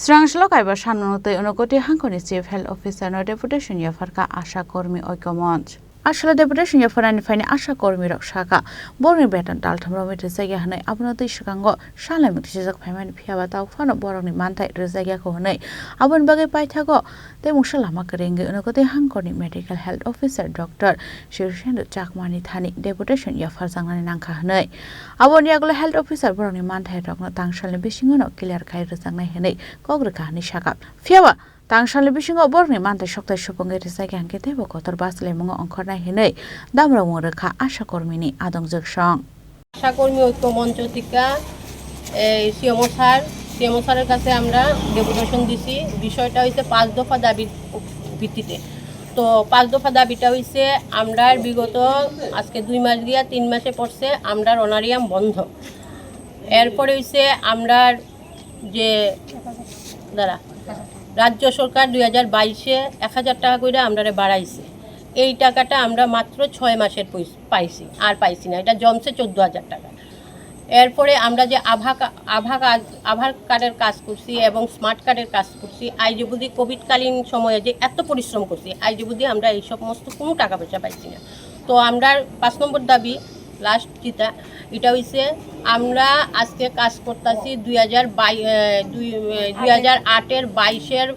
Srangshlo kaiba shannote unokoti Hunkhe Chief Health Officer no deputation yafarka Asha Kormi Oikomonch. Asha deputation yafarani fine Asha Kormi Rwkha Borok beton dalthamro Rwjakya hanai abonoti shukango shalai mutijak phaimani phiaba tau phano Borokni Manthairok Rwjakya ko hanai abon bagai paithago temung salama kerenge unokoti Hunkhe Medical Health Officer Dr. Rwjakmani thani deputation yafarjangnani nangkha hanai abon yagulo Health Officer Borokni Manthairok no tangsalni bisingo no clear khai Rwjaknai hanai Kwrak ni sakap phiaba tangsalni bisingo Borokni Manthairok soktai supungai Rwjakya hangke tebo kotor baslai mungo ongkhornai hanai Damrokmung Rwkha Asha Kormini adongjak song আশা কর্মী ঐক্য মঞ্চ থেকে CMO স্যারের কাছে আমরা deputation দিছি বিষয়টা হইছে 5 দফা দাবির ভিত্তিতে তো 5 দফা দাবিটা হইছে আমরা বিগত আজকে 2 মাস গিয়া 3 মাসে পড়ছে আমরা অনারিয়াম বন্ধ এরপরে হইছে আমরা যে রাজ্য সরকার 2022 এ 1000 টাকা কইরা আমরারে বাড়াইছে এই টাকাটা আমরা মাত্র 6 মাসের পাইছি আর পাইছি না এটা জমছে 14000 টাকা এরপরে আমরা যে আধার কার্ডের কাজ করছি এবং স্মার্ট কার্ডের কাজ করছি আইজবুদি কোভিডকালীন সময়ে যে এত পরিশ্রম করছি আইজবুদি আমরা এই সমস্ত কোনো টাকা পয়সা পাইছি না তো আমরা 5 নম্বর দাবি লাস্ট যেটা এটা হইছে আমরা আজকে কাজ করতেছি 2008 এর 22 এর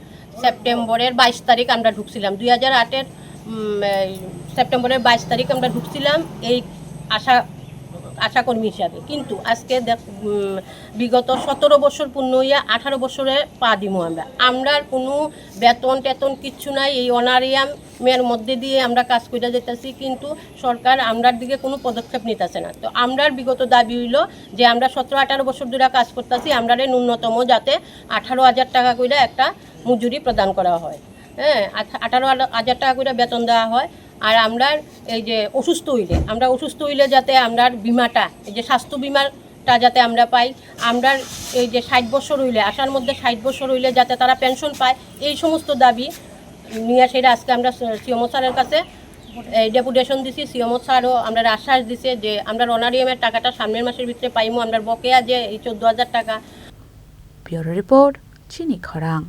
সেপ্টেম্বরের 22 তারিখ আমরা ঢুকছিলাম 2008 এর সেপ্টেম্বরের 22 তারিখ আমরা ঢুকছিলাম এই আশা কর্মী হিসাবে কিন্তু আজকে বিগত 17 বছর পূর্ণ হইয়া 18 বছরে পা দিমু আমরা কোনো বেতন টেতন কিচ্ছু নাই এই অনারিয়ামের মধ্যে দিয়ে আমরা কাজ করে যেতেছি কিন্তু সরকার আমরার দিকে কোনো পদক্ষেপ নিতেছে না তো আমরার বিগত দাবি হইল যে আমরা 17-18 বছর ধরে কাজ করতেছি আমরারে ন্যূনতম যাতে 18000 টাকা করে একটা মজুরি প্রদান করা হয় হ্যাঁ 18000 টাকা করে বেতন দেওয়া হয় আর আমরা এই যে অসুস্থ হইলে যাতে আমরা বিমাটা এই যে স্বাস্থ্য বিমাটা যাতে আমরা পাই আমরা এই যে 60 বছর হইলে আশার মধ্যে 60 বছর হইলে যাতে তারা পেনশন পায় এই সমস্ত দাবি নিয়ে সেটা আজকে আমরা সিএমও স্যারের কাছে ডেপুটেশন দিছি সিএমও স্যারও আমরা আশ্বাস দিছে যে আমরা অনারিয়ামের টাকাটা সামনের মাসের ভিতরে পাইমু আমরা বকেয়া যে এই 14000 টাকা ব্যুরো রিপোর্ট চিনি খরাং।